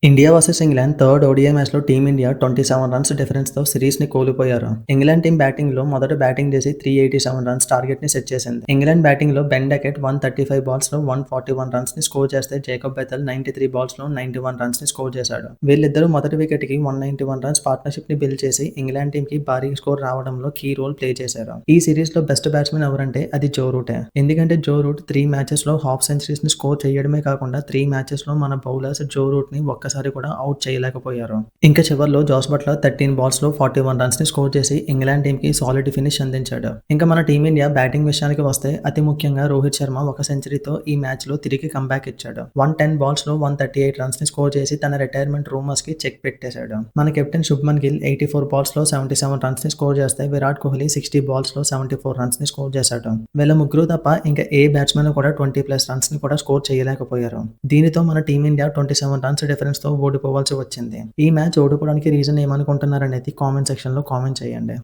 India versus England third ODI మ్యాచ్‌లో team India 27 runs డిఫరెన్స్‌తో సిరీస్‌ని కోల్పోయారు. England team బ్యాటింగ్‌లో మొదట బ్యాటింగ్ చేసి 387 రన్స్ టార్గెట్‌ని సెట్ చేసింది. ఇంగ్లాండ్ బ్యాటింగ్‌లో బెన్ డకెట్ 135 బాల్స్‌లో 141 రన్స్‌ని స్కోర్ చేస్తే జేకబ్ బెథెల్ 93 బాల్స్‌లో 91 రన్స్‌ని స్కోర్ చేశాడు. వీళ్ళిద్దరూ మొదటి వికెట్‌కి 191 రన్స్ పార్ట్నర్‌షిప్‌ని బిల్డ్ చేసి ఇంగ్లాండ్ టీమ్‌కి భారీ స్కోర్ రావడంలో కీ రోల్ ప్లే చేశారు. ఈ సిరీస్‌లో బెస్ట్ బ్యాట్స్‌మన్ ఎవరంటే అది జో రూటే. ఎందుకంటే జో రూట్ 3 మ్యాచెస్‌లో హాఫ్ సెంచరీస్‌ని స్కోర్ చేయడమే కాకుండా 3 మ్యాచెస్‌లో మన బౌలర్స్ జో రూట్‌ని ఒక్కసారి కూడా అవుట్ చేయలేకపోయారు. ఇంకా చివర్లో జాస్ బట్లర్ 13 బాల్స్‌లో 41 రన్స్‌ని స్కోర్ చేసి ఇంగ్లాండ్ టీమ్‌కి సాలిడ్ ఫినిష్ అందించాడు. ఇంకా మన టీమిండియా బ్యాటింగ్ విషయానికి వస్తే అతి ముఖ్యంగా రోహిత్ శర్మ ఒక సెంచరీతో ఈ మ్యాచ్‌లో తిరిగి కంబ్యాక్ ఇచ్చాడు. 110 బాల్స్‌లో 138 రన్స్‌ని స్కోర్ చేసి తన రిటైర్మెంట్ రూమర్స్‌కి చెక్ పెట్టేశాడు. మన కెప్టెన్ శుభ్మన్ గిల్ 84 బాల్స్‌లో 77 రన్స్‌ని స్కోర్ చేస్తే విరాట్ కోహ్లీ 60 బాల్స్‌లో 74 రన్స్‌ని స్కోర్ చేశాడు. వీళ్ళ ముగ్గురు తప్ప ఇంకా ఏ బ్యాట్స్‌మెన్ కూడా 20+ రన్స్‌ని కూడా స్కోర్ చేయలేకపోయారు. దీనితో మన టీమిండియా 27 రన్స్ డిఫరెన్స్‌తో ఓడిపోవాల్సి వచ్చింది. ఈ మ్యాచ్ ఓడిపోవడానికి రీజన్ ఏమనుకుంటున్నారనేది కామెంట్ సెక్షన్‌లో కామెంట్ చేయండి.